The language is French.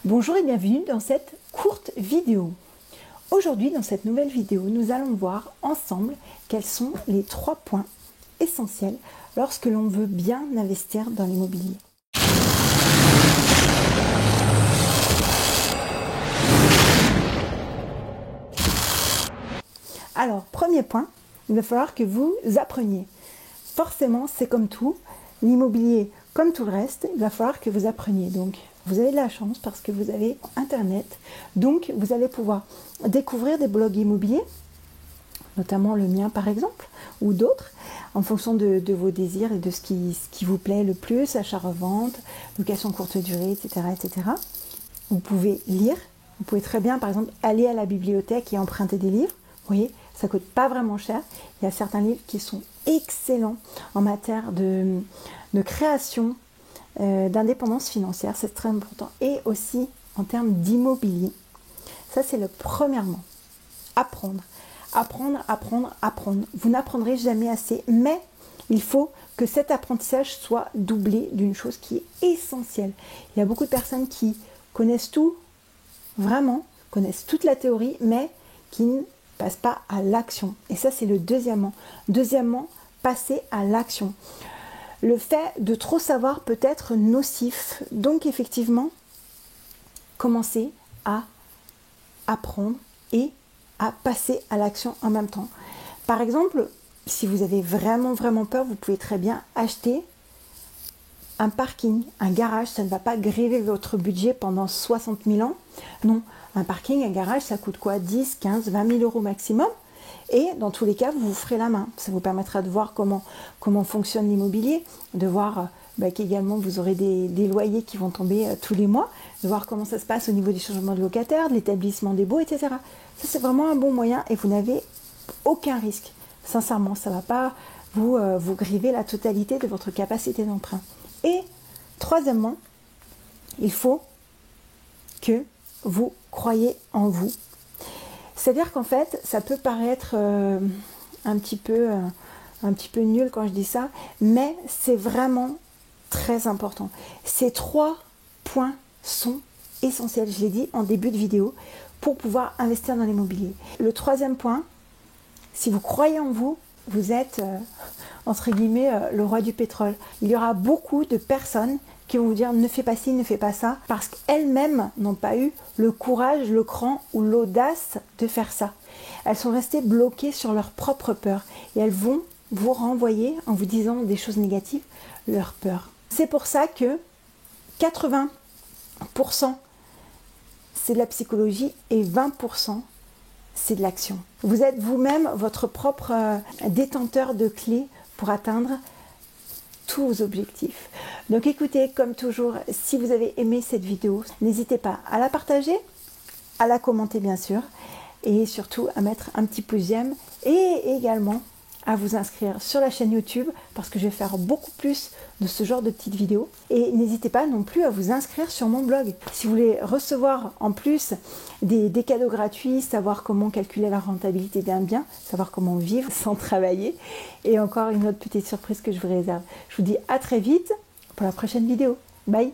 Bonjour et bienvenue dans cette courte vidéo. Aujourd'hui, dans cette nouvelle vidéo, nous allons voir ensemble quels sont les 3 points essentiels lorsque l'on veut bien investir dans l'immobilier. Alors, premier point, il va falloir que vous appreniez. Forcément, c'est comme tout, l'immobilier, comme tout le reste, il va falloir que vous appreniez. Donc, vous avez de la chance parce que vous avez Internet. Donc, vous allez pouvoir découvrir des blogs immobiliers, notamment le mien par exemple, ou d'autres, en fonction de vos désirs et de ce qui vous plaît le plus, achat-revente, location courte durée, etc., etc. Vous pouvez lire, vous pouvez très bien, par exemple, aller à la bibliothèque et emprunter des livres. Vous voyez, ça ne coûte pas vraiment cher. Il y a certains livres qui sont excellents en matière de création, d'indépendance financière, c'est très important. Et aussi en termes d'immobilier. Ça, c'est le premièrement. Apprendre. Apprendre. Vous n'apprendrez jamais assez, mais il faut que cet apprentissage soit doublé d'une chose qui est essentielle. Il y a beaucoup de personnes qui connaissent tout, vraiment, connaissent toute la théorie, mais qui ne passent pas à l'action. Et ça, c'est le deuxièmement. Deuxièmement, passer à l'action. Le fait de trop savoir peut être nocif. Donc, effectivement, commencez à apprendre et à passer à l'action en même temps. Par exemple, si vous avez vraiment peur, vous pouvez très bien acheter un parking, un garage. Ça ne va pas grever votre budget pendant 60 000 ans. Non, un parking, un garage, ça coûte quoi? 10, 15, 20 000 euros maximum. Et dans tous les cas, vous vous ferez la main. Ça vous permettra de voir comment fonctionne l'immobilier, de voir qu'également vous aurez des loyers qui vont tomber tous les mois, de voir comment ça se passe au niveau du changement de locataire, de l'établissement des baux, etc. Ça, c'est vraiment un bon moyen et vous n'avez aucun risque. Sincèrement, ça ne va pas vous griver la totalité de votre capacité d'emprunt. Et troisièmement, il faut que vous croyez en vous. C'est-à-dire qu'en fait, ça peut paraître un petit peu nul quand je dis ça, mais c'est vraiment très important. Ces 3 points sont essentiels, je l'ai dit en début de vidéo, pour pouvoir investir dans l'immobilier. Le troisième point, si vous croyez en vous, vous êtes, entre guillemets, le roi du pétrole. Il y aura beaucoup de personnes qui vont vous dire ne fais pas ci, ne fais pas ça, parce qu'elles-mêmes n'ont pas eu le courage, le cran ou l'audace de faire ça. Elles sont restées bloquées sur leur propre peur et elles vont vous renvoyer en vous disant des choses négatives, leur peur. C'est pour ça que 80% c'est de la psychologie et 20% c'est de l'action. Vous êtes vous-même votre propre détenteur de clés pour atteindre tous vos objectifs. Donc écoutez, comme toujours, si vous avez aimé cette vidéo, n'hésitez pas à la partager, à la commenter bien sûr, et surtout à mettre un petit pouce j'aime, et également à vous inscrire sur la chaîne YouTube, parce que je vais faire beaucoup plus de ce genre de petites vidéos. Et n'hésitez pas non plus à vous inscrire sur mon blog. Si vous voulez recevoir en plus des cadeaux gratuits, savoir comment calculer la rentabilité d'un bien, savoir comment vivre sans travailler, et encore une autre petite surprise que je vous réserve. Je vous dis à très vite pour la prochaine vidéo. Bye!